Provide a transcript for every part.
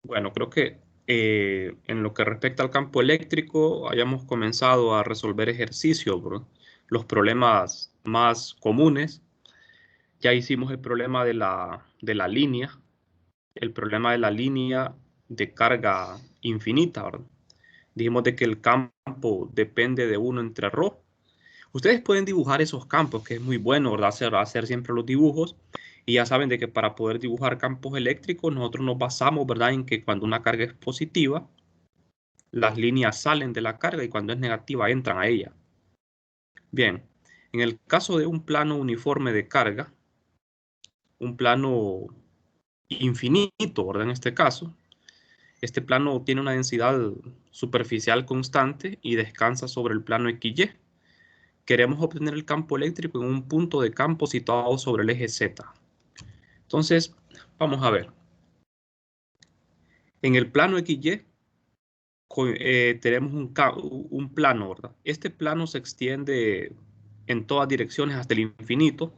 Bueno, creo que en lo que respecta al campo eléctrico, hayamos comenzado a resolver ejercicios, ¿verdad? Los problemas más comunes. Ya hicimos el problema de la línea, el problema de la línea de carga infinita, ¿verdad? Dijimos de que el campo depende de 1 entre ρ. Ustedes pueden dibujar esos campos, que es muy bueno, ¿verdad? Hacer siempre los dibujos. Y ya saben de que para poder dibujar campos eléctricos, nosotros nos basamos, ¿verdad?, en que cuando una carga es positiva, las líneas salen de la carga y cuando es negativa entran a ella. Bien, en el caso de un plano uniforme de carga, un plano infinito, ¿verdad? En este caso, este plano tiene una densidad superficial constante y descansa sobre el plano XY. Queremos obtener el campo eléctrico en un punto de campo situado sobre el eje Z. Entonces, vamos a ver. En el plano XY tenemos un plano, ¿verdad? Este plano se extiende en todas direcciones hasta el infinito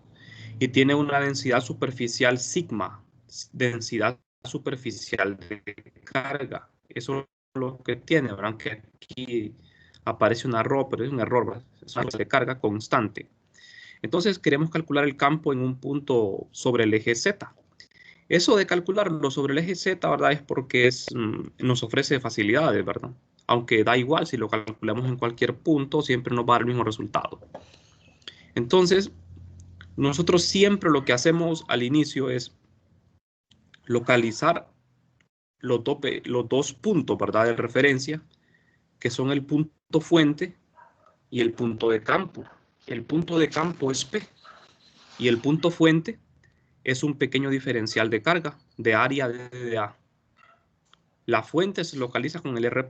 y tiene una densidad superficial sigma, densidad superficial de carga. Eso es lo que tiene, ¿verdad? Que aquí aparece un error, pero es un error, ¿verdad? Es una de carga constante. Entonces queremos calcular el campo en un punto sobre el eje Z. Eso de calcularlo sobre el eje Z, ¿verdad? Es porque nos ofrece facilidades, ¿verdad? Aunque da igual si lo calculamos en cualquier punto, siempre nos va a dar el mismo resultado. Entonces, nosotros siempre lo que hacemos al inicio es localizar los dos puntos, ¿verdad?, de referencia, que son el punto fuente y el punto de campo. El punto de campo es P y el punto fuente es un pequeño diferencial de carga, de área de A. La fuente se localiza con el R'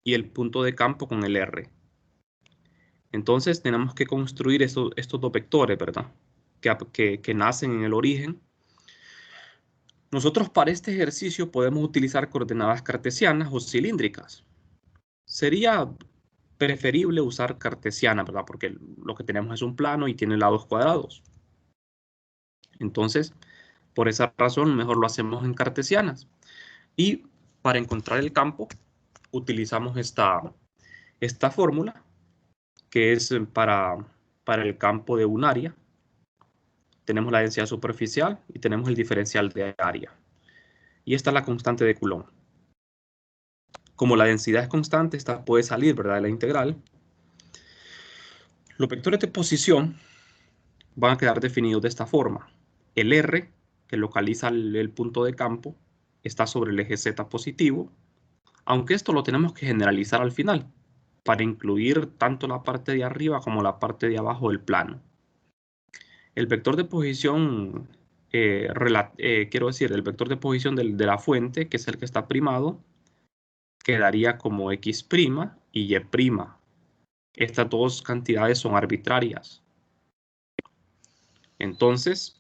y el punto de campo con el R. Entonces tenemos que construir estos dos vectores, ¿verdad? Que nacen en el origen. Nosotros para este ejercicio podemos utilizar coordenadas cartesianas o cilíndricas. Sería preferible usar cartesiana, ¿verdad? Porque lo que tenemos es un plano y tiene lados cuadrados. Entonces, por esa razón, mejor lo hacemos en cartesianas. Y para encontrar el campo, utilizamos esta fórmula, que es para el campo de un área. Tenemos la densidad superficial y tenemos el diferencial de área. Y esta es la constante de Coulomb. Como la densidad es constante, esta puede salir, ¿verdad?, de la integral. Los vectores de posición van a quedar definidos de esta forma. El R, que localiza el punto de campo, está sobre el eje Z positivo, aunque esto lo tenemos que generalizar al final, para incluir tanto la parte de arriba como la parte de abajo del plano. El vector de posición, quiero decir, el vector de posición de la fuente, que es el que está primado, quedaría como X' y Y'. Estas dos cantidades son arbitrarias. Entonces,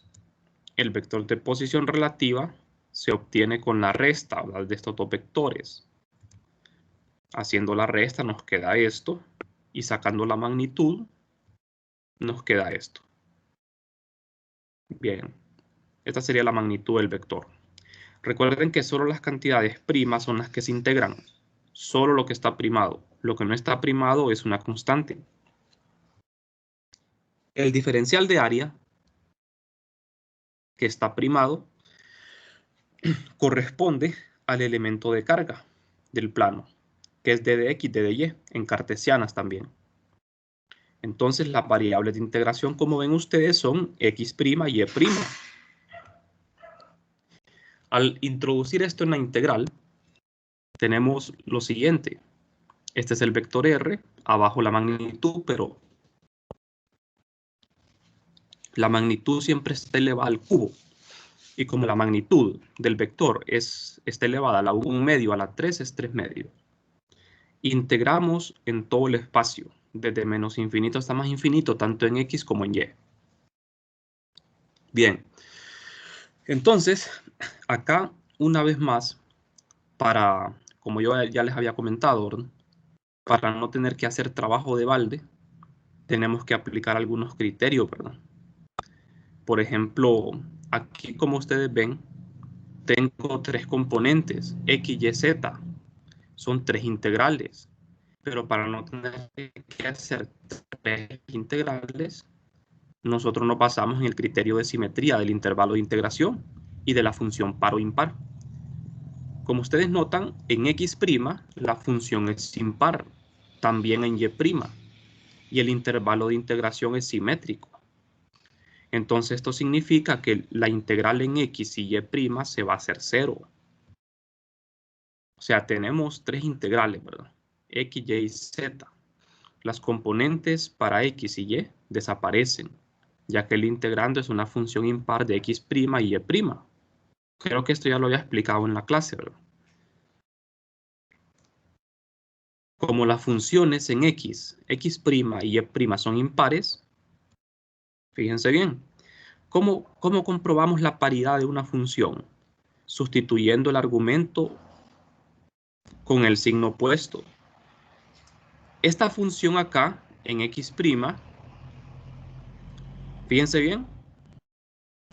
el vector de posición relativa se obtiene con la resta, ¿verdad?, de estos dos vectores. Haciendo la resta nos queda esto, y sacando la magnitud nos queda esto. Bien, esta sería la magnitud del vector. Recuerden que solo las cantidades primas son las que se integran. Solo lo que está primado. Lo que no está primado es una constante. El diferencial de área, que está primado, corresponde al elemento de carga del plano, que es d de x, d de y, en cartesianas también. Entonces las variables de integración, como ven ustedes, son x' y y'. Al introducir esto en la integral, tenemos lo siguiente. Este es el vector R, abajo la magnitud, pero la magnitud siempre está elevada al cubo. Y como la magnitud del vector está elevada a la 1 medio a la 3, es 3 medios. Integramos en todo el espacio, desde menos infinito hasta más infinito, tanto en X como en Y. Bien, entonces, acá, una vez más, como yo ya les había comentado, ¿verdad?, para no tener que hacer trabajo de balde, tenemos que aplicar algunos criterios, ¿verdad? Por ejemplo, Aquí, como ustedes ven, tengo tres componentes, x, y, z. Son tres integrales. Pero para no tener que hacer tres integrales, nosotros nos basamos en el criterio de simetría del intervalo de integración y de la función par o impar. Como ustedes notan, en x' la función es impar, también en y', y el intervalo de integración es simétrico. Entonces esto significa que la integral en x y y' se va a hacer 0. O sea, tenemos tres integrales, ¿verdad? X, Y y Z. Las componentes para X y Y desaparecen, ya que el integrando es una función impar de X' y Y'. Creo que esto ya lo había explicado en la clase, ¿verdad? Como las funciones en X, X' y Y' son impares, fíjense bien, ¿cómo comprobamos la paridad de una función? Sustituyendo el argumento con el signo opuesto. Esta función acá, en X', fíjense bien,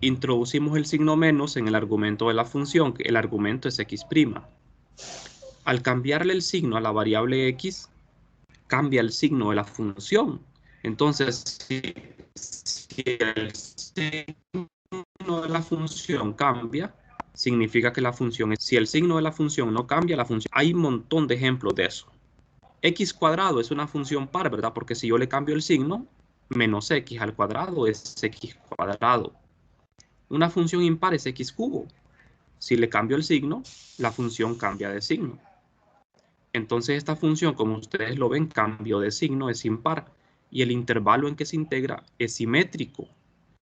introducimos el signo menos en el argumento de la función, que el argumento es X'. Al cambiarle el signo a la variable X, cambia el signo de la función. Entonces, si el signo de la función cambia, significa que la función es... Si el signo de la función no cambia, la función... Hay un montón de ejemplos de eso. X cuadrado es una función par, ¿verdad? Porque si yo le cambio el signo, menos x al cuadrado es x cuadrado. Una función impar es x cubo. Si le cambio el signo, la función cambia de signo. Entonces esta función, como ustedes lo ven, cambio de signo es impar. Y el intervalo en que se integra es simétrico,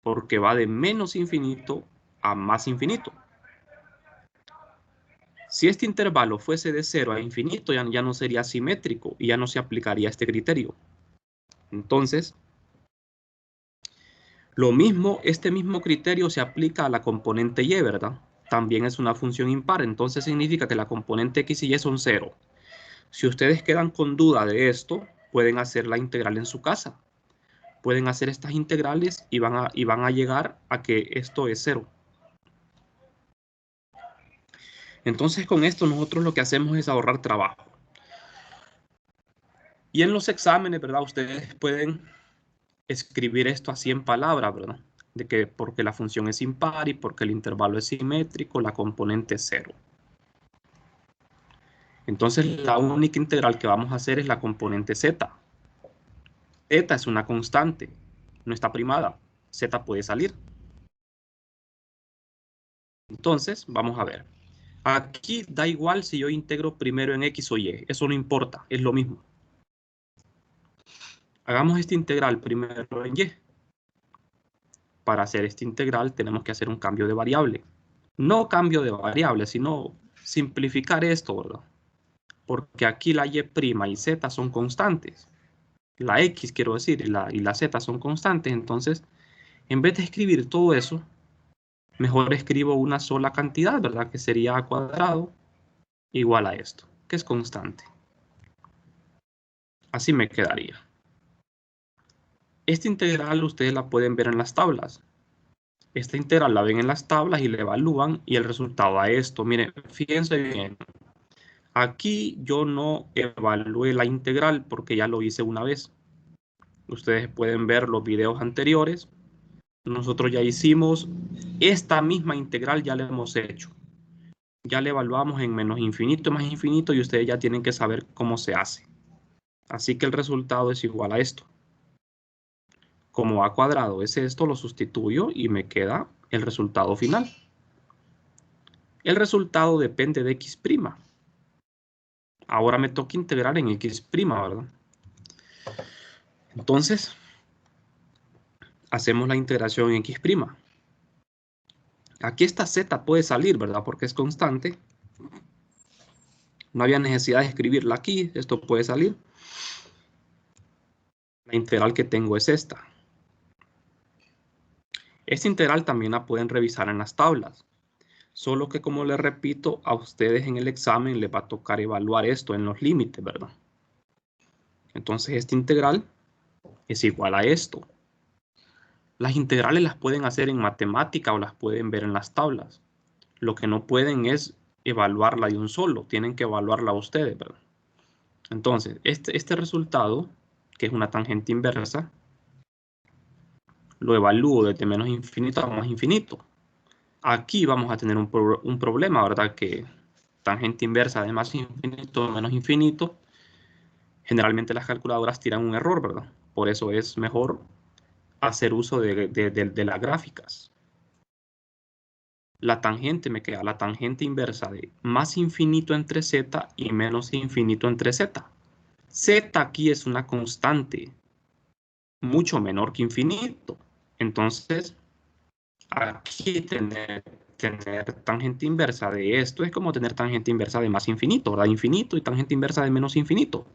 porque va de menos infinito a más infinito. Si este intervalo fuese de 0 a infinito, ya no sería simétrico y ya no se aplicaría este criterio. Entonces, este mismo criterio se aplica a la componente y, ¿verdad? También es una función impar, entonces significa que la componente x y y son 0. Si ustedes quedan con duda de esto, pueden hacer la integral en su casa. Pueden hacer estas integrales y van a llegar a que esto es 0. Entonces con esto nosotros lo que hacemos es ahorrar trabajo. Y en los exámenes, ¿verdad? Ustedes pueden escribir esto así en palabras, ¿verdad? De que porque la función es impar y porque el intervalo es simétrico, la componente es 0. Entonces la única integral que vamos a hacer es la componente z. Z es una constante, no está primada. Z puede salir. Entonces, vamos a ver. Aquí da igual si yo integro primero en X o Y. Eso no importa, es lo mismo. Hagamos esta integral primero en Y. Para hacer esta integral tenemos que hacer un cambio de variable. No cambio de variable, sino simplificar esto, ¿verdad? Porque aquí la Y' y Z son constantes. La X, quiero decir, y la Z son constantes. Entonces, en vez de escribir todo eso, mejor escribo una sola cantidad, ¿verdad? Que sería a cuadrado igual a esto, que es constante. Así me quedaría. Esta integral ustedes la pueden ver en las tablas. Esta integral la ven en las tablas y la evalúan y el resultado da esto. Miren, fíjense bien. Aquí yo no evalué la integral porque ya lo hice una vez. Ustedes pueden ver los videos anteriores. Nosotros ya hicimos esta misma integral, ya la hemos hecho. Ya la evaluamos en menos infinito, más infinito y ustedes ya tienen que saber cómo se hace. Así que el resultado es igual a esto. Como a cuadrado es esto, lo sustituyo y me queda el resultado final. El resultado depende de x'. Ahora me toca integrar en x', ¿verdad? Entonces, hacemos la integración en x'. Aquí esta z puede salir, ¿verdad? Porque es constante. No había necesidad de escribirla aquí. Esto puede salir. La integral que tengo es esta. Esta integral también la pueden revisar en las tablas. Solo que, como les repito, a ustedes en el examen les va a tocar evaluar esto en los límites, ¿verdad? Entonces, esta integral es igual a esto. Las integrales las pueden hacer en matemática o las pueden ver en las tablas. Lo que no pueden es evaluarla de un solo, tienen que evaluarla ustedes, ¿verdad? Entonces, este resultado, que es una tangente inversa, lo evalúo desde menos infinito a más infinito. Aquí vamos a tener un problema, ¿verdad? Que tangente inversa de más infinito a menos infinito, generalmente las calculadoras tiran un error, ¿verdad? Por eso es mejor hacer uso de las gráficas. La tangente me queda la tangente inversa de más infinito entre z y menos infinito entre z. Z aquí es una constante, mucho menor que infinito. Entonces, aquí tener tangente inversa de esto es como tener tangente inversa de más infinito, ¿verdad? Infinito y tangente inversa de menos infinito.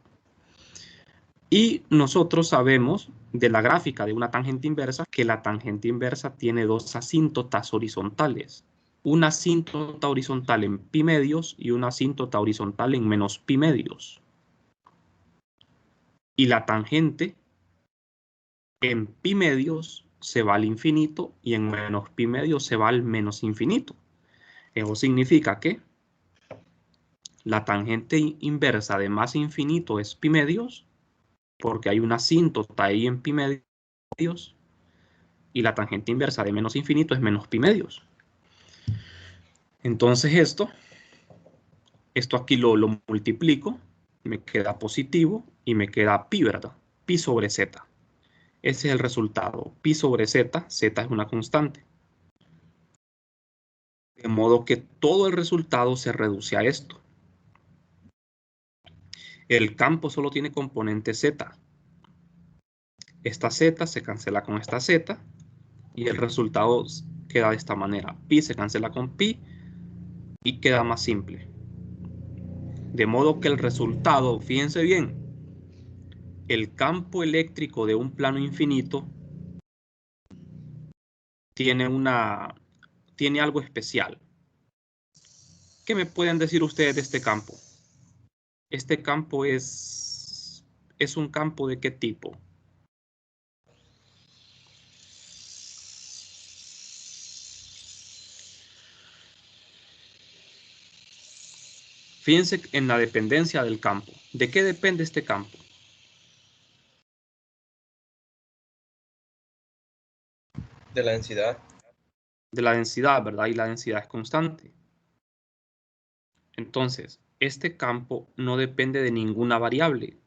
Y nosotros sabemos de la gráfica de una tangente inversa que la tangente inversa tiene dos asíntotas horizontales. Una asíntota horizontal en pi medios y una asíntota horizontal en menos pi medios. Y la tangente en pi medios se va al infinito y en menos pi medios se va al menos infinito. Eso significa que la tangente inversa de más infinito es pi medios, porque hay una asíntota ahí en pi medios, y la tangente inversa de menos infinito es menos pi medios. Entonces esto aquí lo multiplico, me queda positivo y me queda pi, ¿verdad? Pi sobre z. Ese es el resultado. Pi sobre z, z es una constante. De modo que todo el resultado se reduce a esto. El campo solo tiene componente z. Esta z se cancela con esta z y el resultado queda de esta manera. Pi se cancela con pi y queda más simple. De modo que el resultado, fíjense bien, el campo eléctrico de un plano infinito tiene algo especial. ¿Qué me pueden decir ustedes de este campo? Este campo es un campo ¿de qué tipo? Fíjense en la dependencia del campo. ¿De qué depende este campo? De la densidad. De la densidad, ¿verdad? Y la densidad es constante. Entonces, este campo no depende de ninguna variable.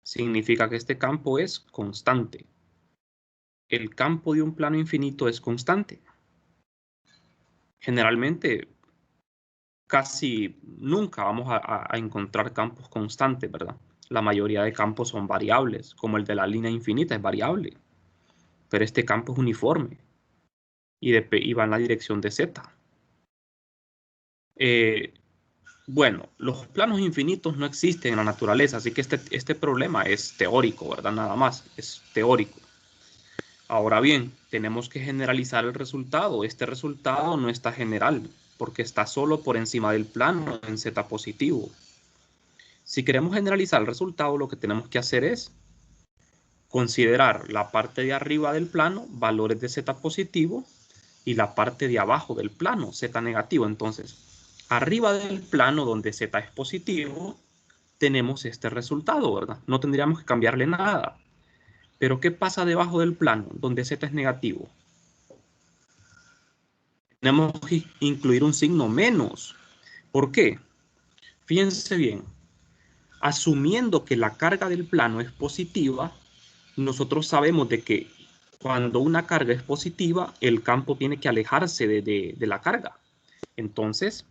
Significa que este campo es constante. El campo de un plano infinito es constante. Generalmente, casi nunca vamos a encontrar campos constantes, ¿verdad? La mayoría de campos son variables, como el de la línea infinita es variable. Pero este campo es uniforme y va en la dirección de z. Bueno, los planos infinitos no existen en la naturaleza, así que este problema es teórico, ¿verdad? Nada más, es teórico. Ahora bien, tenemos que generalizar el resultado. Este resultado no está general, porque está solo por encima del plano en z positivo. Si queremos generalizar el resultado, lo que tenemos que hacer es considerar la parte de arriba del plano, valores de z positivo, y la parte de abajo del plano, z negativo. Entonces, arriba del plano donde z es positivo, tenemos este resultado, ¿verdad? No tendríamos que cambiarle nada. Pero ¿qué pasa debajo del plano donde z es negativo? Tenemos que incluir un signo menos. ¿Por qué? Fíjense bien. Asumiendo que la carga del plano es positiva, nosotros sabemos de que cuando una carga es positiva, el campo tiene que alejarse de la carga. Entonces,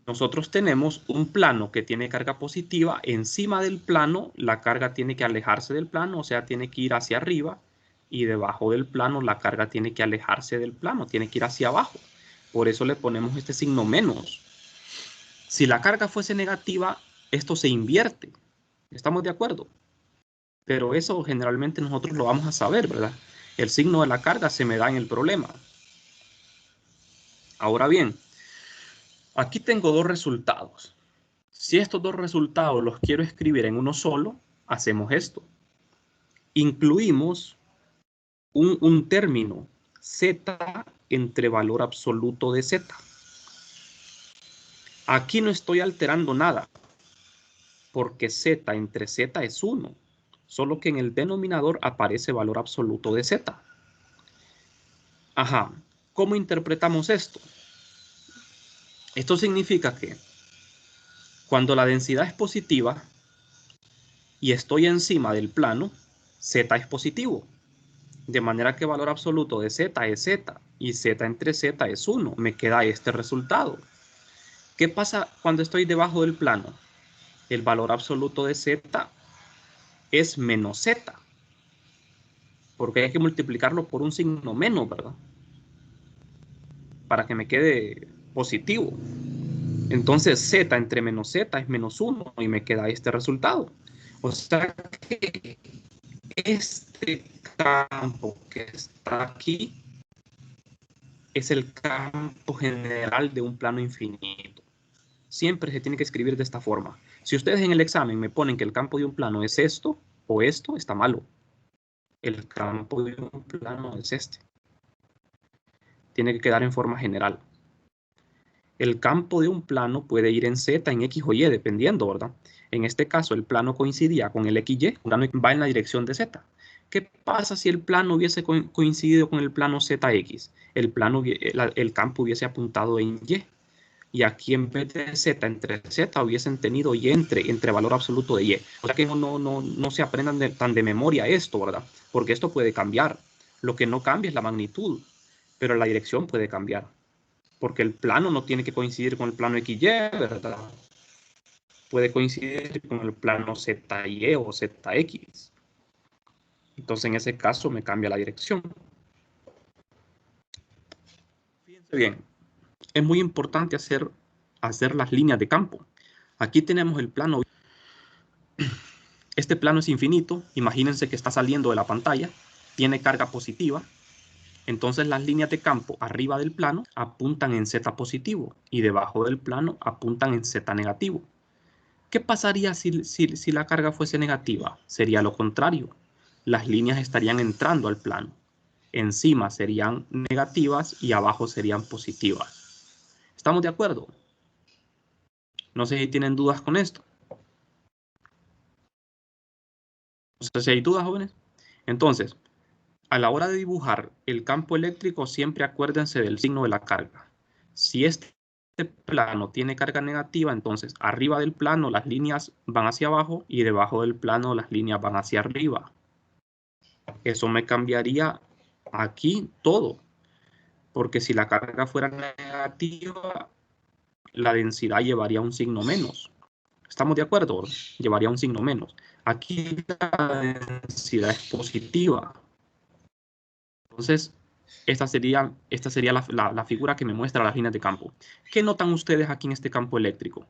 nosotros tenemos un plano que tiene carga positiva. Encima del plano, la carga tiene que alejarse del plano, o sea, tiene que ir hacia arriba. Y debajo del plano, la carga tiene que alejarse del plano, tiene que ir hacia abajo. Por eso le ponemos este signo menos. Si la carga fuese negativa, esto se invierte. ¿Estamos de acuerdo? Pero eso generalmente nosotros lo vamos a saber, ¿verdad? El signo de la carga se me da en el problema. Ahora bien, aquí tengo dos resultados. Si estos dos resultados los quiero escribir en uno solo, hacemos esto. Incluimos un término, z entre valor absoluto de z. Aquí no estoy alterando nada, porque z entre z es 1, solo que en el denominador aparece valor absoluto de z. Ajá, ¿cómo interpretamos esto? Esto significa que cuando la densidad es positiva y estoy encima del plano, z es positivo. De manera que valor absoluto de z es z y z entre z es 1. Me queda este resultado. ¿Qué pasa cuando estoy debajo del plano? El valor absoluto de z es menos z. Porque hay que multiplicarlo por un signo menos, ¿verdad? Para que me quede positivo. Entonces z entre menos z es menos 1 y me queda este resultado. O sea que este campo que está aquí es el campo general de un plano infinito. Siempre se tiene que escribir de esta forma. Si ustedes en el examen me ponen que el campo de un plano es esto o esto, está malo. El campo de un plano es este. Tiene que quedar en forma general. El campo de un plano puede ir en Z, en X o Y, dependiendo, ¿verdad? En este caso, el plano coincidía con el XY, el plano va en la dirección de Z. ¿Qué pasa si el plano hubiese coincidido con el plano ZX? El campo hubiese apuntado en Y. Y aquí en vez de Z entre Z hubiesen tenido Y entre valor absoluto de Y. O sea que no se aprendan tan de memoria esto, ¿verdad? Porque esto puede cambiar. Lo que no cambia es la magnitud, pero la dirección puede cambiar. Porque el plano no tiene que coincidir con el plano XY, ¿verdad? Puede coincidir con el plano ZY o ZX. Entonces en ese caso me cambia la dirección. Fíjense bien, es muy importante hacer las líneas de campo. Aquí tenemos el plano. Este plano es infinito. Imagínense que está saliendo de la pantalla. Tiene carga positiva. Entonces las líneas de campo arriba del plano apuntan en Z positivo y debajo del plano apuntan en Z negativo. ¿Qué pasaría si la carga fuese negativa? Sería lo contrario. Las líneas estarían entrando al plano. Encima serían negativas y abajo serían positivas. ¿Estamos de acuerdo? No sé si tienen dudas con esto. No sé si hay dudas, jóvenes. Entonces, a la hora de dibujar el campo eléctrico, siempre acuérdense del signo de la carga. Si este plano tiene carga negativa, entonces arriba del plano las líneas van hacia abajo y debajo del plano las líneas van hacia arriba. Eso me cambiaría aquí todo, porque si la carga fuera negativa, la densidad llevaría un signo menos. ¿Estamos de acuerdo? Llevaría un signo menos. Aquí la densidad es positiva. Entonces, esta sería la figura que me muestra las líneas de campo. ¿Qué notan ustedes aquí en este campo eléctrico?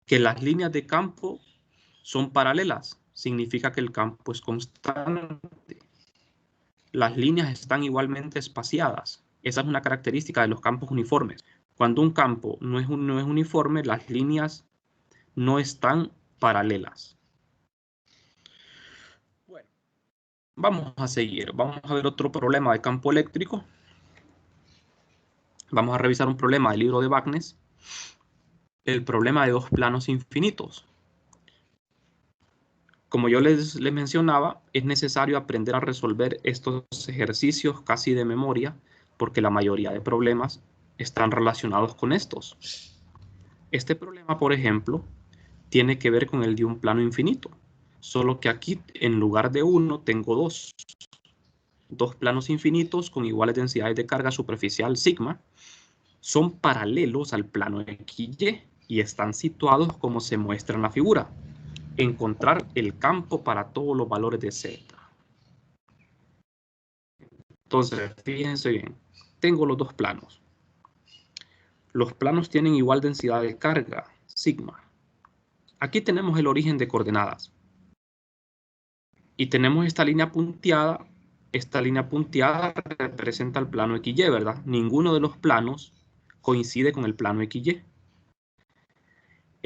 Que las líneas de campo son paralelas. Significa que el campo es constante. Las líneas están igualmente espaciadas. Esa es una característica de los campos uniformes. Cuando un campo no es uniforme, las líneas no están paralelas. Bueno, vamos a seguir. Vamos a ver otro problema de campo eléctrico. Vamos a revisar un problema del libro de Wagner. El problema de dos planos infinitos. Como yo les mencionaba, es necesario aprender a resolver estos ejercicios casi de memoria, porque la mayoría de problemas están relacionados con estos. Este problema, por ejemplo, tiene que ver con el de un plano infinito, solo que aquí en lugar de uno tengo dos planos infinitos con iguales densidades de carga superficial sigma, son paralelos al plano XY y están situados como se muestra en la figura. Encontrar el campo para todos los valores de Z. Entonces, fíjense bien, tengo los dos planos. Los planos tienen igual densidad de carga, sigma. Aquí tenemos el origen de coordenadas. Y tenemos esta línea punteada. Esta línea punteada representa el plano XY, ¿verdad? Ninguno de los planos coincide con el plano XY.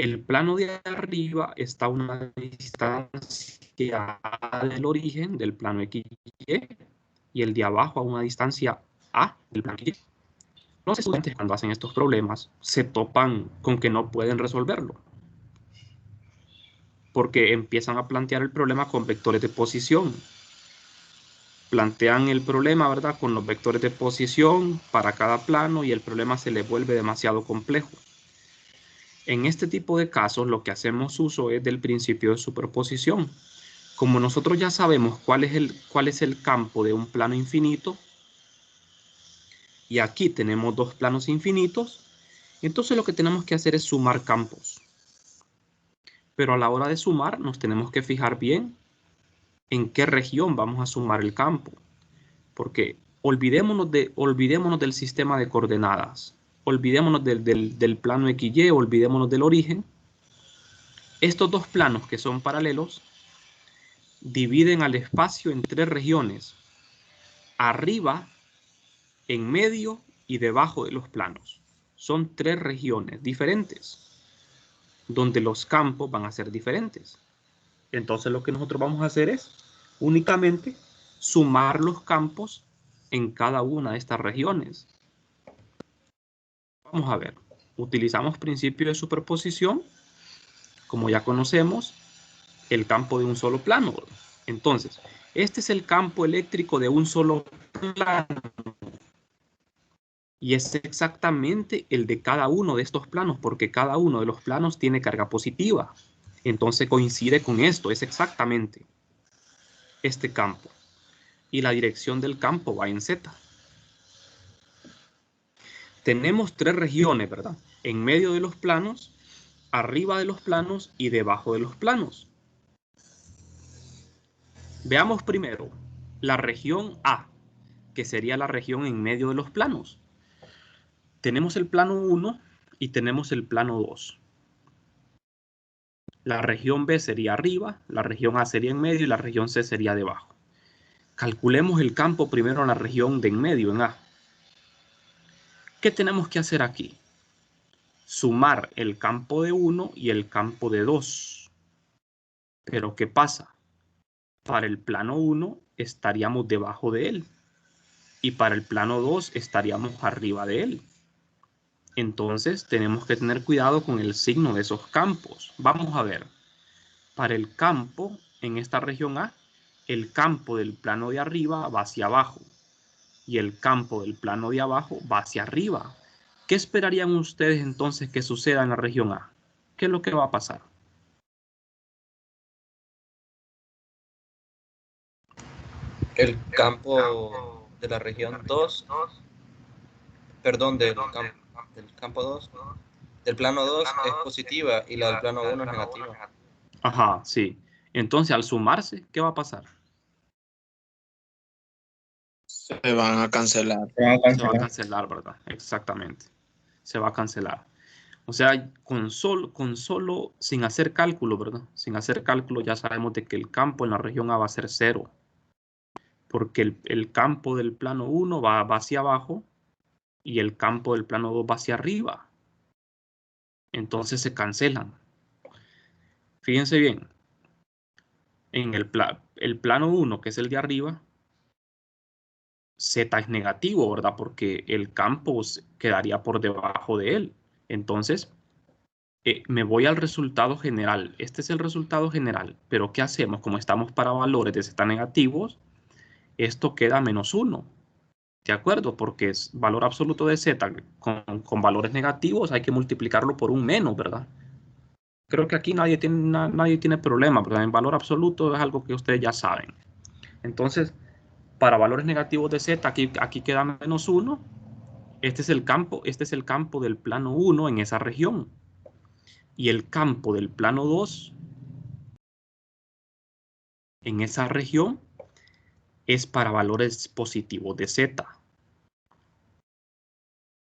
el plano de arriba está a una distancia A del origen del plano XY y el de abajo a una distancia A del plano XY. Los estudiantes cuando hacen estos problemas se topan con que no pueden resolverlo, porque empiezan a plantear el problema con vectores de posición. Plantean el problema, ¿verdad?, con los vectores de posición para cada plano y el problema se les vuelve demasiado complejo. En este tipo de casos lo que hacemos uso es del principio de superposición. Como nosotros ya sabemos cuál es el campo de un plano infinito, y aquí tenemos dos planos infinitos, entonces lo que tenemos que hacer es sumar campos. Pero a la hora de sumar nos tenemos que fijar bien en qué región vamos a sumar el campo. Porque olvidémonos del sistema de coordenadas, olvidémonos del plano XY, olvidémonos del origen. Estos dos planos que son paralelos dividen al espacio en tres regiones: arriba, en medio y debajo de los planos. Son tres regiones diferentes, donde los campos van a ser diferentes. Entonces lo que nosotros vamos a hacer es únicamente sumar los campos en cada una de estas regiones. Vamos a ver, utilizamos principio de superposición, como ya conocemos, el campo de un solo plano. Entonces, este es el campo eléctrico de un solo plano. Y es exactamente el de cada uno de estos planos, porque cada uno de los planos tiene carga positiva. Entonces coincide con esto, es exactamente este campo. Y la dirección del campo va en Z. Tenemos tres regiones, ¿verdad? En medio de los planos, arriba de los planos y debajo de los planos. Veamos primero la región A, que sería la región en medio de los planos. Tenemos el plano 1 y tenemos el plano 2. La región B sería arriba, la región A sería en medio y la región C sería debajo. Calculemos el campo primero en la región de en medio, en A. ¿Qué tenemos que hacer aquí? Sumar el campo de 1 y el campo de 2. Pero ¿qué pasa? Para el plano 1 estaríamos debajo de él y para el plano 2 estaríamos arriba de él. Entonces tenemos que tener cuidado con el signo de esos campos. Vamos a ver. Para el campo en esta región A, el campo del plano de arriba va hacia abajo y el campo del plano de abajo va hacia arriba. ¿Qué esperarían ustedes entonces que suceda en la región A? ¿Qué es lo que va a pasar? El campo de la región 2, perdón, del campo 2, del plano 2 es positiva y la del plano 1 es negativa. Ajá, sí. Entonces, al sumarse, ¿qué va a pasar? Se van a cancelar. Se va a cancelar, ¿verdad? Exactamente. Se va a cancelar. O sea, con solo, sin hacer cálculo, ¿verdad? Sin hacer cálculo ya sabemos de que el campo en la región A va a ser 0. Porque el campo del plano 1 va hacia abajo y el campo del plano 2 va hacia arriba. Entonces se cancelan. Fíjense bien. En el plano 1, que es el de arriba, Z es negativo, ¿verdad? Porque el campo quedaría por debajo de él. Entonces, me voy al resultado general. Este es el resultado general. Pero ¿qué hacemos? Como estamos para valores de Z negativos, esto queda -1. ¿De acuerdo? Porque es valor absoluto de Z con valores negativos, hay que multiplicarlo por un menos, ¿verdad? Creo que aquí nadie tiene problema, ¿verdad? En valor absoluto es algo que ustedes ya saben. Entonces, para valores negativos de Z, aquí queda -1. Este es el campo del plano 1 en esa región. Y el campo del plano 2 en esa región es para valores positivos de Z.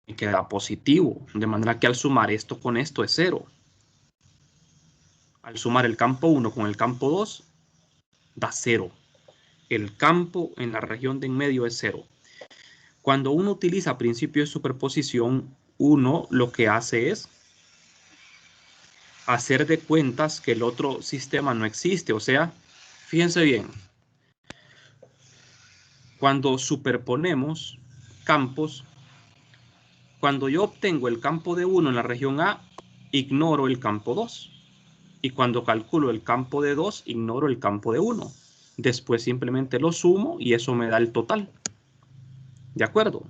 Y queda positivo, de manera que al sumar esto con esto es 0. Al sumar el campo 1 con el campo 2 da 0. El campo en la región de en medio es 0. Cuando uno utiliza principio de superposición, uno lo que hace es hacer de cuentas que el otro sistema no existe. O sea, fíjense bien, cuando superponemos campos, cuando yo obtengo el campo de 1 en la región A, ignoro el campo 2. Y cuando calculo el campo de 2, ignoro el campo de 1. Después simplemente lo sumo y eso me da el total. ¿De acuerdo?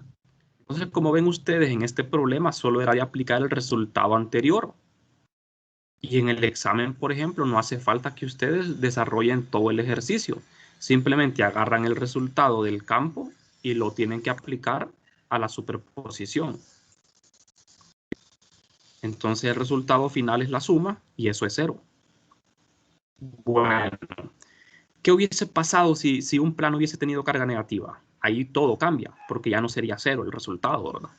Entonces, como ven ustedes, en este problema solo era de aplicar el resultado anterior. Y en el examen, por ejemplo, no hace falta que ustedes desarrollen todo el ejercicio. Simplemente agarran el resultado del campo y lo tienen que aplicar a la superposición. Entonces el resultado final es la suma y eso es 0. Bueno, ¿qué hubiese pasado si un plano hubiese tenido carga negativa? Ahí todo cambia, porque ya no sería 0 el resultado, ¿verdad?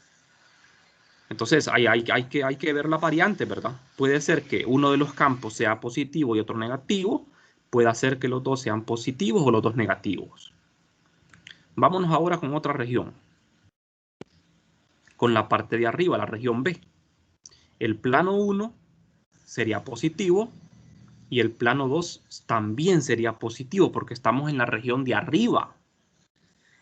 Entonces hay que ver la variante, ¿verdad? Puede ser que uno de los campos sea positivo y otro negativo. Puede ser que los dos sean positivos o los dos negativos. Vámonos ahora con otra región. Con la parte de arriba, la región B. El plano 1 sería positivo y el plano 2 también sería positivo porque estamos en la región de arriba.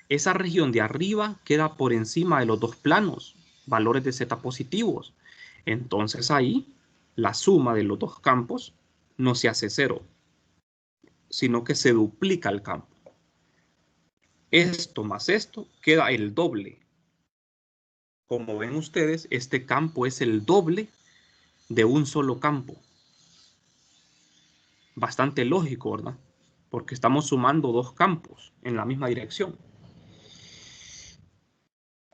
Esa región de arriba queda por encima de los dos planos, valores de z positivos. Entonces ahí la suma de los dos campos no se hace 0, sino que se duplica el campo. Esto más esto queda el doble. Como ven ustedes, este campo es el doble de un solo campo. Bastante lógico, ¿verdad? Porque estamos sumando dos campos en la misma dirección.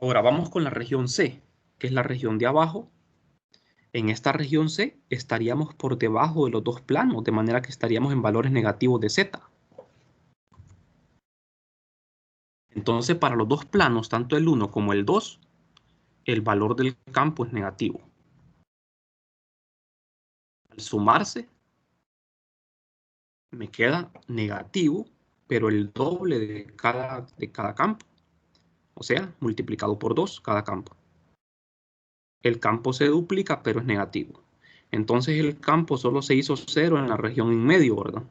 Ahora vamos con la región C, que es la región de abajo. En esta región C estaríamos por debajo de los dos planos, de manera que estaríamos en valores negativos de Z. Entonces, para los dos planos, tanto el 1 como el 2, el valor del campo es negativo. Al sumarse, me queda negativo, pero el doble de cada campo. O sea, multiplicado por 2 cada campo. El campo se duplica, pero es negativo. Entonces el campo solo se hizo 0 en la región en medio, ¿verdad?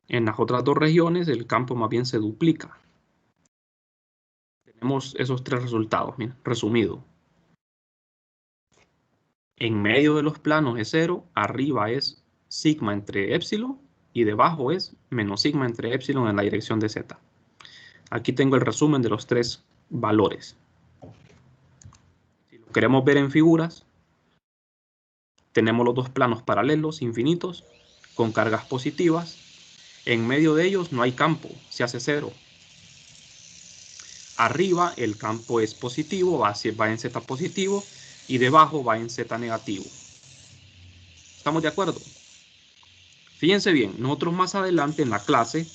En las otras dos regiones el campo más bien se duplica. Tenemos esos tres resultados, miren, resumido. En medio de los planos es 0, arriba es sigma entre épsilon y debajo es menos sigma entre épsilon en la dirección de z. Aquí tengo el resumen de los tres valores. Si lo queremos ver en figuras, tenemos los dos planos paralelos, infinitos, con cargas positivas. En medio de ellos no hay campo, se hace 0. Arriba el campo es positivo, va en z positivo, y debajo va en z negativo. ¿Estamos de acuerdo? Fíjense bien, nosotros más adelante en la clase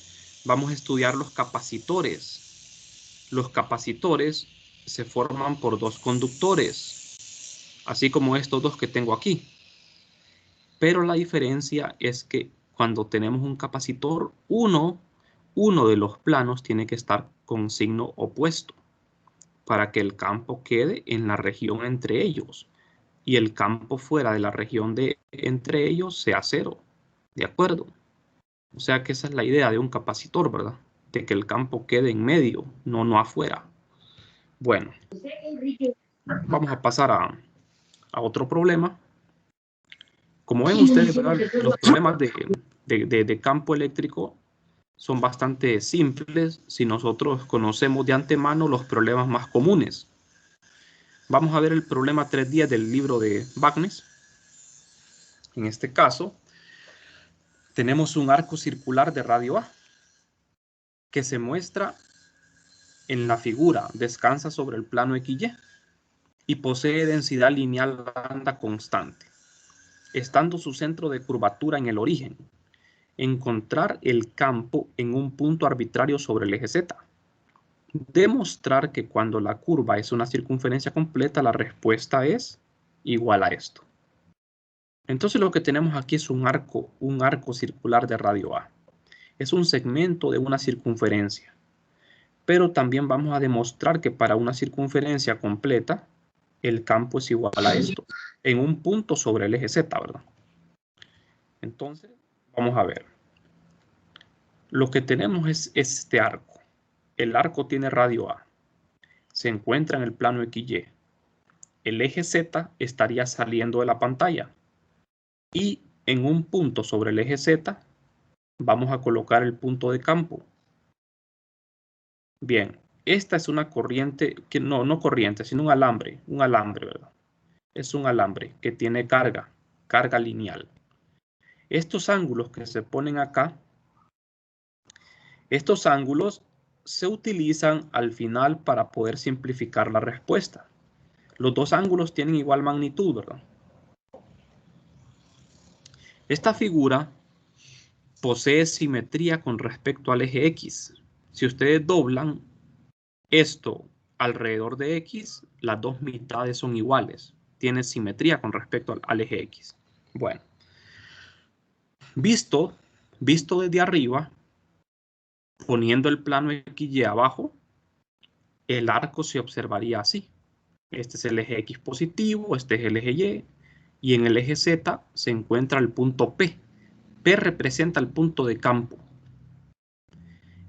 vamos a estudiar los capacitores. Los capacitores se forman por dos conductores, así como estos dos que tengo aquí. Pero la diferencia es que cuando tenemos un capacitor, uno de los planos tiene que estar con signo opuesto para que el campo quede en la región entre ellos y el campo fuera de la región de entre ellos sea 0. ¿De acuerdo? O sea que esa es la idea de un capacitor, ¿verdad? De que el campo quede en medio, no afuera. Bueno, vamos a pasar a otro problema. Como ven ustedes, ¿verdad? Los problemas de campo eléctrico son bastante simples si nosotros conocemos de antemano los problemas más comunes. Vamos a ver el problema 3.10 del libro de Wagner. En este caso, tenemos un arco circular de radio A que se muestra en la figura, descansa sobre el plano XY y posee densidad lineal lambda constante, estando su centro de curvatura en el origen. Encontrar el campo en un punto arbitrario sobre el eje Z. Demostrar que cuando la curva es una circunferencia completa, la respuesta es igual a esto. Entonces lo que tenemos aquí es un arco circular de radio A. Es un segmento de una circunferencia. Pero también vamos a demostrar que para una circunferencia completa, el campo es igual a esto, en un punto sobre el eje Z, ¿verdad? Entonces, vamos a ver. Lo que tenemos es este arco. El arco tiene radio A. Se encuentra en el plano XY. El eje Z estaría saliendo de la pantalla. Y en un punto sobre el eje Z, vamos a colocar el punto de campo. Bien, esta es una corriente, no corriente, sino un alambre, ¿verdad? Es un alambre que tiene carga lineal. Estos ángulos que se ponen acá, estos ángulos se utilizan al final para poder simplificar la respuesta. Los dos ángulos tienen igual magnitud, ¿verdad? Esta figura posee simetría con respecto al eje X. Si ustedes doblan esto alrededor de X, las dos mitades son iguales. Tiene simetría con respecto al eje X. Bueno, visto desde arriba, poniendo el plano XY abajo, el arco se observaría así. Este es el eje X positivo, este es el eje Y, y en el eje Z se encuentra el punto P. P representa el punto de campo.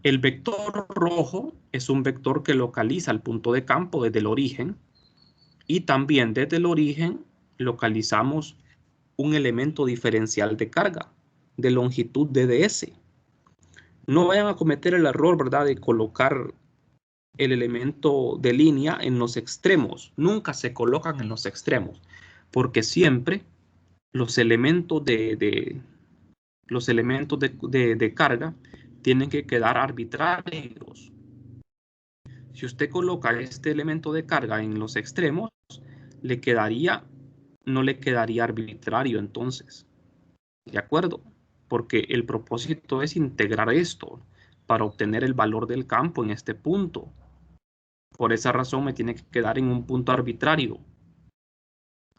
El vector rojo es un vector que localiza el punto de campo desde el origen, y también desde el origen localizamos un elemento diferencial de carga de longitud DDS. No vayan a cometer el error, ¿verdad?, de colocar el elemento de línea en los extremos. Nunca se colocan en los extremos, porque siempre los elementos de carga tienen que quedar arbitrarios. Si usted coloca este elemento de carga en los extremos, no le quedaría arbitrario entonces. ¿De acuerdo? Porque el propósito es integrar esto para obtener el valor del campo en este punto. Por esa razón me tiene que quedar en un punto arbitrario.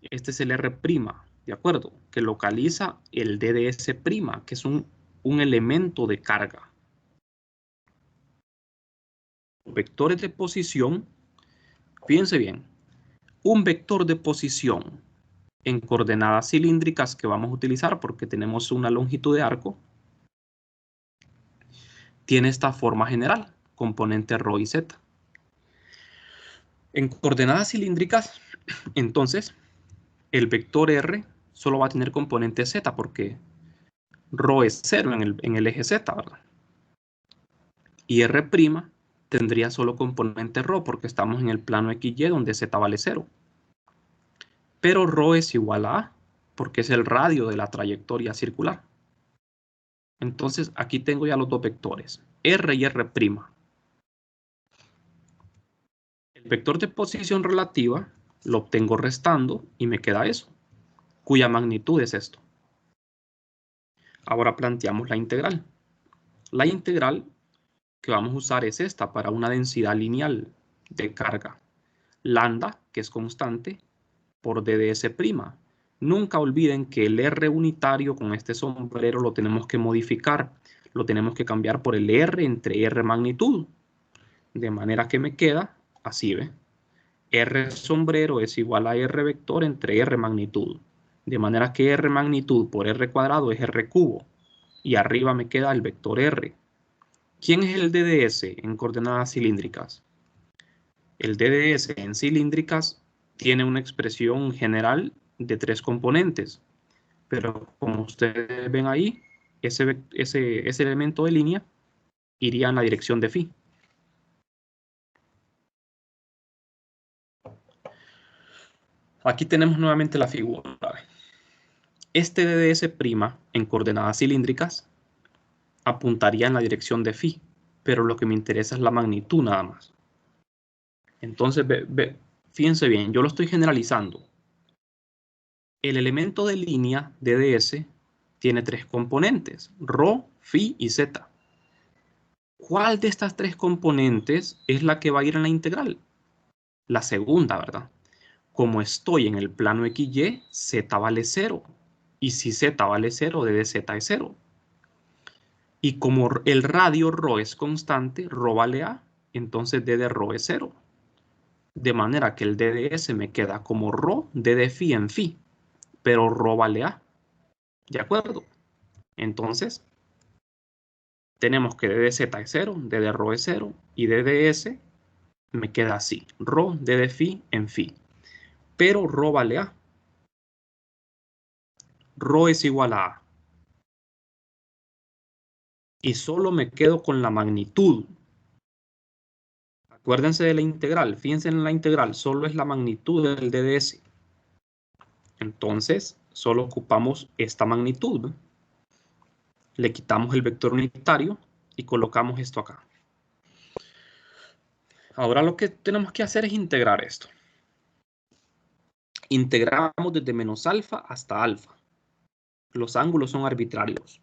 Este es el R', ¿de acuerdo? Que localiza el DDS', que es un elemento de carga. Vectores de posición. Fíjense bien. Un vector de posición en coordenadas cilíndricas que vamos a utilizar porque tenemos una longitud de arco, tiene esta forma general, componente ρ y z. En coordenadas cilíndricas, entonces, el vector R solo va a tener componente z porque ρ es 0 en el eje z, ¿verdad? Y R' tendría solo componente ρ porque estamos en el plano XY donde z vale 0. Pero ρ es igual a A porque es el radio de la trayectoria circular. Entonces aquí tengo ya los dos vectores, R y R'. El vector de posición relativa lo obtengo restando y me queda eso, cuya magnitud es esto. Ahora planteamos la integral. La integral que vamos a usar es esta para una densidad lineal de carga. Lambda, que es constante, por DDS'. Nunca olviden que el R unitario con este sombrero lo tenemos que modificar. Lo tenemos que cambiar por el R entre R magnitud. De manera que me queda así, ¿ve? R sombrero es igual a R vector entre R magnitud. De manera que R magnitud por R cuadrado es R cubo. Y arriba me queda el vector R. ¿Quién es el DDS en coordenadas cilíndricas? El DDS en cilíndricas tiene una expresión general de 3 componentes. Pero como ustedes ven ahí, ese elemento de línea iría en la dirección de phi. Aquí tenemos nuevamente la figura. Este DDS' en coordenadas cilíndricas apuntaría en la dirección de phi, pero lo que me interesa es la magnitud nada más. Entonces, fíjense bien, yo lo estoy generalizando. El elemento de línea DDS tiene 3 componentes, ρ, phi y z. ¿Cuál de estas 3 componentes es la que va a ir en la integral? La segunda, ¿verdad? Como estoy en el plano XY, z vale 0. Y si z vale 0, DDZ es 0. Y como el radio ρ es constante, ρ vale A, entonces d de ρ es 0. De manera que el DDS me queda como ρ d de phi en phi, pero ρ vale A. ¿De acuerdo? Entonces, tenemos que d de z es 0, d de rho es 0 y d de s me queda así. Rho, d de phi en phi. Pero rho vale a. Rho es igual a a. Y solo me quedo con la magnitud. Acuérdense de la integral. Fíjense en la integral. Solo es la magnitud del d de s. Entonces, solo ocupamos esta magnitud, ¿no? Le quitamos el vector unitario y colocamos esto acá. Ahora lo que tenemos que hacer es integrar esto. Integramos desde menos alfa hasta alfa. Los ángulos son arbitrarios.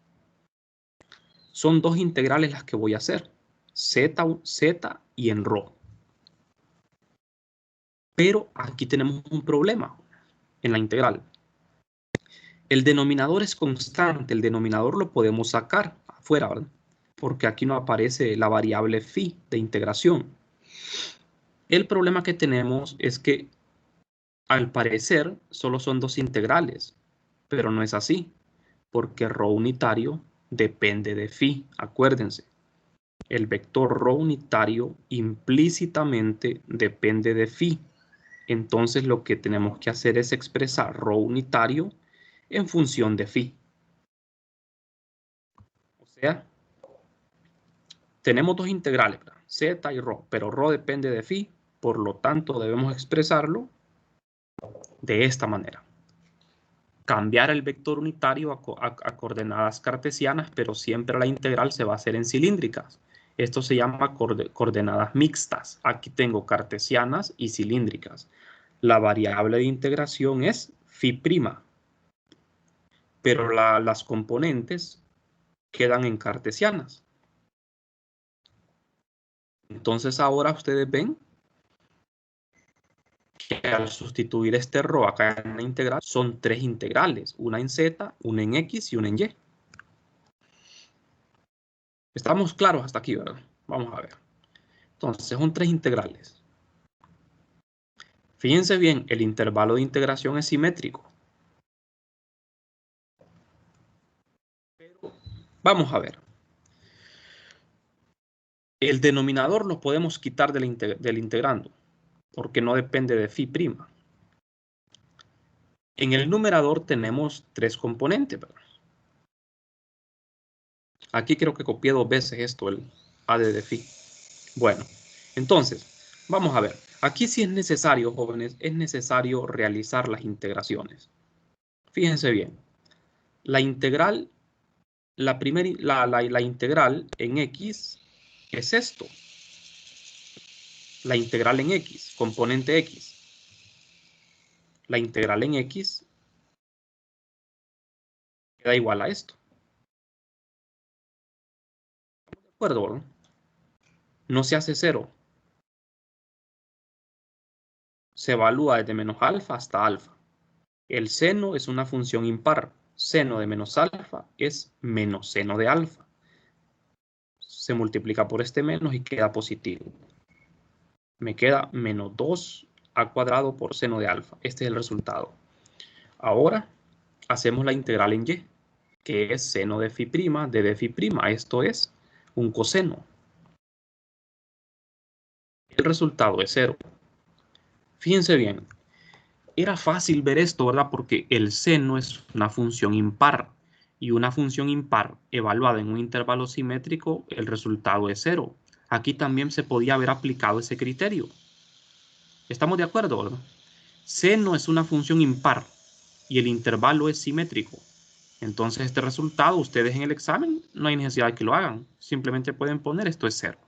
Son dos integrales las que voy a hacer. Z y en rho. Pero aquí tenemos un problema en la integral. El denominador es constante. El denominador lo podemos sacar afuera, ¿verdad? Porque aquí no aparece la variable phi de integración. El problema que tenemos es que al parecer solo son dos integrales, pero no es así, porque rho unitario depende de phi. Acuérdense, el vector rho unitario implícitamente depende de phi. Entonces lo que tenemos que hacer es expresar rho unitario en función de phi. O sea, tenemos dos integrales, ¿verdad? Z y rho, pero rho depende de phi, por lo tanto debemos expresarlo de esta manera. Cambiar el vector unitario a coordenadas cartesianas, pero siempre la integral se va a hacer en cilíndricas. Esto se llama coordenadas mixtas. Aquí tengo cartesianas y cilíndricas. La variable de integración es phi', pero las componentes quedan en cartesianas. Entonces ahora ustedes ven que al sustituir este rho acá en la integral, son tres integrales, una en z, una en x y una en y. Estamos claros hasta aquí, ¿verdad? Vamos a ver. Entonces, son tres integrales. Fíjense bien, el intervalo de integración es simétrico. Pero vamos a ver. El denominador lo podemos quitar del integrando, porque no depende de phi'. En el numerador tenemos tres componentes, ¿verdad? Aquí creo que copié dos veces esto, el a de phi. Bueno, entonces, vamos a ver. Aquí sí es necesario, jóvenes, es necesario realizar las integraciones. Fíjense bien. La integral, la integral en x es esto. La integral en x, componente x. La integral en x queda igual a esto. ¿De acuerdo, ¿no? No se hace cero. Se evalúa desde menos alfa hasta alfa. El seno es una función impar. Seno de menos alfa es menos seno de alfa. Se multiplica por este menos y queda positivo. Me queda menos 2 al cuadrado por seno de alfa. Este es el resultado. Ahora hacemos la integral en y, que es seno de phi', de phi'. Esto es un coseno. El resultado es 0. Fíjense bien. Era fácil ver esto, ¿verdad? Porque el seno es una función impar. Y una función impar evaluada en un intervalo simétrico, el resultado es 0. Aquí también se podía haber aplicado ese criterio. ¿Estamos de acuerdo, verdad? Seno es una función impar y el intervalo es simétrico. Entonces este resultado, ustedes en el examen, no hay necesidad de que lo hagan. Simplemente pueden poner esto es 0.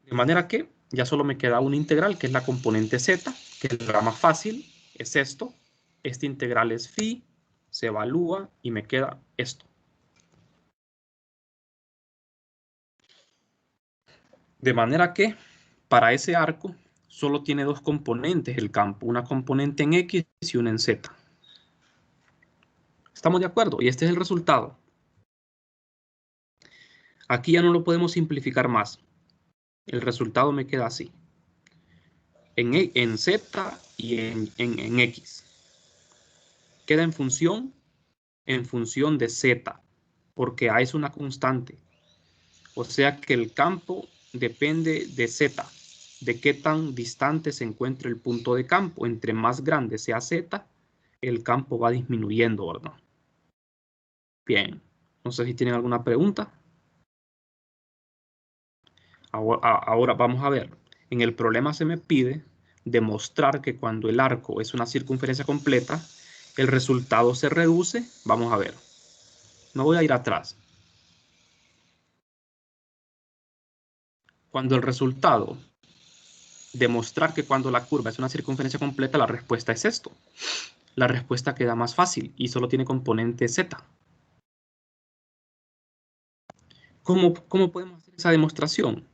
De manera que ya solo me queda una integral, que es la componente z, que es la más fácil, es esto. Esta integral es phi, se evalúa y me queda esto. De manera que para ese arco solo tiene dos componentes el campo, una componente en x y una en z. ¿Estamos de acuerdo? Y este es el resultado. Aquí ya no lo podemos simplificar más. El resultado me queda así. En z y en x. Queda en función en función de Z, porque A es una constante. O sea que el campo depende de Z, de qué tan distante se encuentre el punto de campo. Entre más grande sea Z, el campo va disminuyendo, ¿verdad? Bien, no sé si tienen alguna pregunta. Ahora vamos a ver. En el problema se me pide demostrar que cuando el arco es una circunferencia completa, el resultado se reduce. Vamos a ver. No voy a ir atrás. Cuando el resultado, demostrar que cuando la curva es una circunferencia completa, la respuesta es esto. La respuesta queda más fácil y solo tiene componente Z. ¿Cómo podemos hacer esa demostración?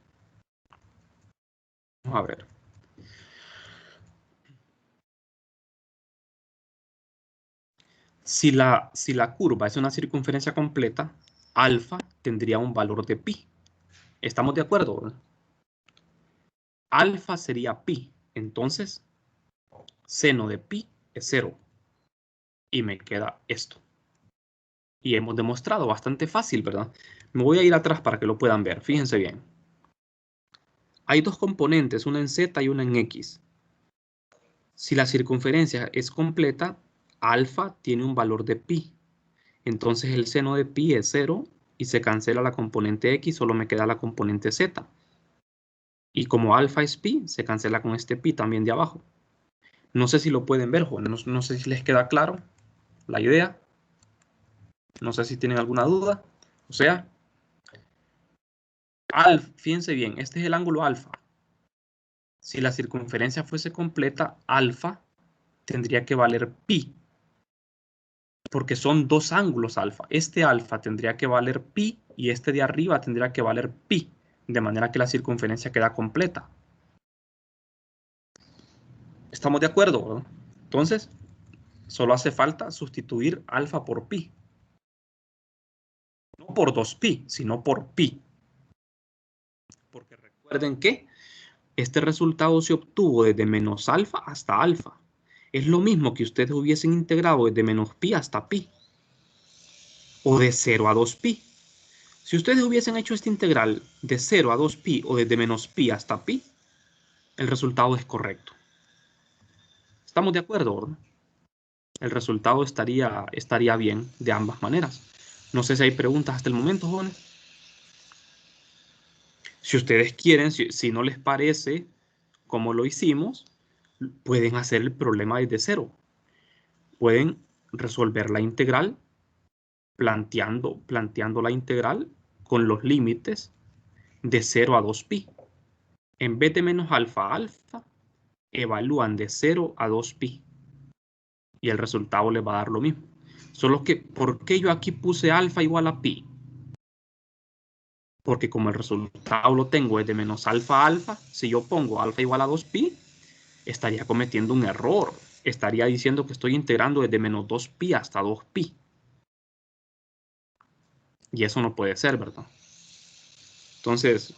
Vamos a ver. Si la curva es una circunferencia completa, alfa tendría un valor de pi. ¿Estamos de acuerdo, verdad? Alfa sería pi. Entonces, seno de pi es 0. Y me queda esto. Y hemos demostrado bastante fácil, ¿verdad? Me voy a ir atrás para que lo puedan ver. Fíjense bien. Hay dos componentes, una en Z y una en X. Si la circunferencia es completa, alfa tiene un valor de pi. Entonces el seno de pi es 0 y se cancela la componente X, solo me queda la componente Z. Y como alfa es pi, se cancela con este pi también de abajo. No sé si lo pueden ver, jóvenes. No sé si les queda claro la idea. No sé si tienen alguna duda. O sea, fíjense bien, este es el ángulo alfa. Si la circunferencia fuese completa, alfa tendría que valer pi. Porque son dos ángulos alfa. Este alfa tendría que valer pi y este de arriba tendría que valer pi. De manera que la circunferencia queda completa. ¿Estamos de acuerdo, ¿verdad? Entonces, solo hace falta sustituir alfa por pi. No por 2pi, sino por pi. Porque recuerden que este resultado se obtuvo desde menos alfa hasta alfa. Es lo mismo que ustedes hubiesen integrado desde menos pi hasta pi. O de 0 a 2pi. Si ustedes hubiesen hecho esta integral de 0 a 2pi o desde menos pi hasta pi, el resultado es correcto. ¿Estamos de acuerdo, verdad? El resultado estaría bien de ambas maneras. No sé si hay preguntas hasta el momento, jóvenes. Si ustedes quieren, si no les parece como lo hicimos, pueden hacer el problema desde cero. Pueden resolver la integral planteando la integral con los límites de 0 a 2pi. En vez de menos alfa a alfa, evalúan de 0 a 2pi. Y el resultado les va a dar lo mismo. Solo que, ¿por qué yo aquí puse alfa igual a pi? Porque como el resultado lo tengo desde menos alfa a alfa, si yo pongo alfa igual a 2pi, estaría cometiendo un error. Estaría diciendo que estoy integrando desde menos 2pi hasta 2pi. Y eso no puede ser, ¿verdad? Entonces,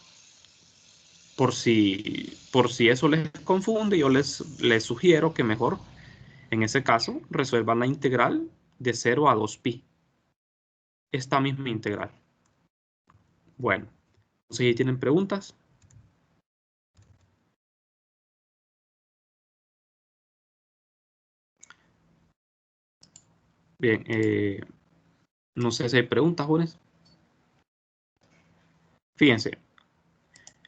por si eso les confunde, yo les sugiero que mejor, en ese caso, resuelvan la integral de 0 a 2pi. Esta misma integral. Bueno, si tienen preguntas. Bien, no sé si hay preguntas, jóvenes. Fíjense,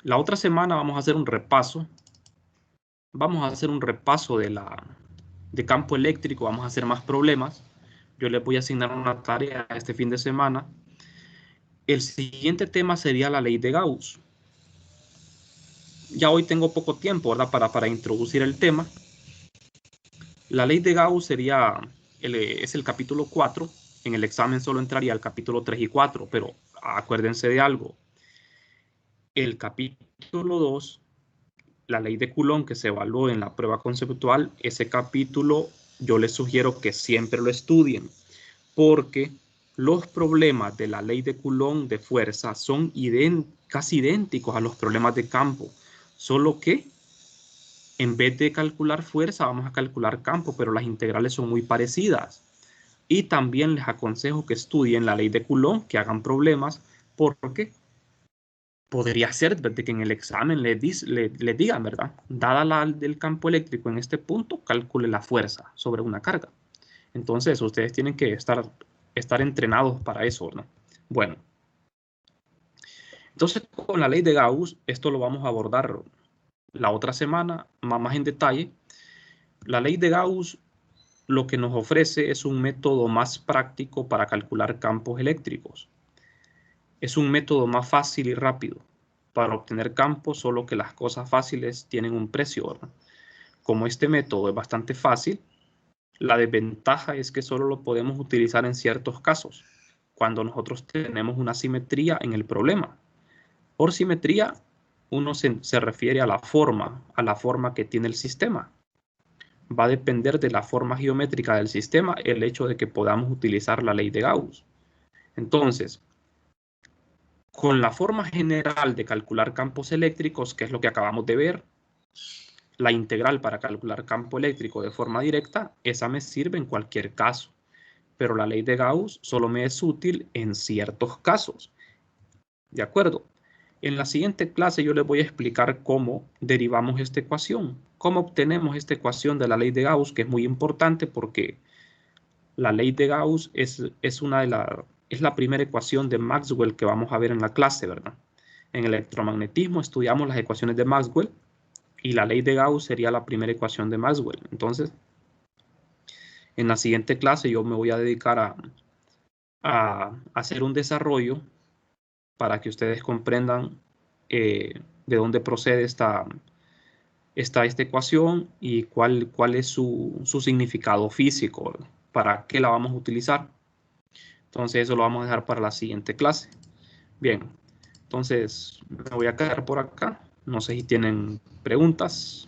la otra semana vamos a hacer un repaso. Vamos a hacer un repaso de campo eléctrico, vamos a hacer más problemas. Yo les voy a asignar una tarea este fin de semana. El siguiente tema sería la ley de Gauss. Ya hoy tengo poco tiempo, ¿verdad? Para introducir el tema. La ley de Gauss es el capítulo 4. En el examen solo entraría el capítulo 3 y 4, pero acuérdense de algo. El capítulo 2, la ley de Coulomb, que se evaluó en la prueba conceptual, ese capítulo yo les sugiero que siempre lo estudien, porque los problemas de la ley de Coulomb de fuerza son casi idénticos a los problemas de campo, solo que en vez de calcular fuerza vamos a calcular campo, pero las integrales son muy parecidas. Y también les aconsejo que estudien la ley de Coulomb, que hagan problemas, porque podría ser desde que en el examen les digan, ¿verdad? Dada la del campo eléctrico en este punto, calcule la fuerza sobre una carga. Entonces, ustedes tienen que estar entrenados para eso, ¿no? Bueno. Entonces, con la ley de Gauss, esto lo vamos a abordar la otra semana, más en detalle. La ley de Gauss lo que nos ofrece es un método más práctico para calcular campos eléctricos. Es un método más fácil y rápido para obtener campos, solo que las cosas fáciles tienen un precio, ¿verdad? Como este método es bastante fácil, la desventaja es que solo lo podemos utilizar en ciertos casos, cuando nosotros tenemos una simetría en el problema. Por simetría, uno se refiere a la forma que tiene el sistema. Va a depender de la forma geométrica del sistema el hecho de que podamos utilizar la ley de Gauss. Entonces, con la forma general de calcular campos eléctricos, que es lo que acabamos de ver, la integral para calcular campo eléctrico de forma directa, esa me sirve en cualquier caso. Pero la ley de Gauss solo me es útil en ciertos casos. ¿De acuerdo? En la siguiente clase yo les voy a explicar cómo derivamos esta ecuación, cómo obtenemos esta ecuación de la ley de Gauss, que es muy importante porque la ley de Gauss es la primera ecuación de Maxwell que vamos a ver en la clase, ¿verdad? En electromagnetismo estudiamos las ecuaciones de Maxwell y la ley de Gauss sería la primera ecuación de Maxwell. Entonces, en la siguiente clase yo me voy a dedicar a hacer un desarrollo para que ustedes comprendan de dónde procede esta ecuación y cuál es su significado físico, ¿verdad? Para qué la vamos a utilizar. Entonces eso lo vamos a dejar para la siguiente clase. Bien, entonces me voy a quedar por acá. No sé si tienen preguntas.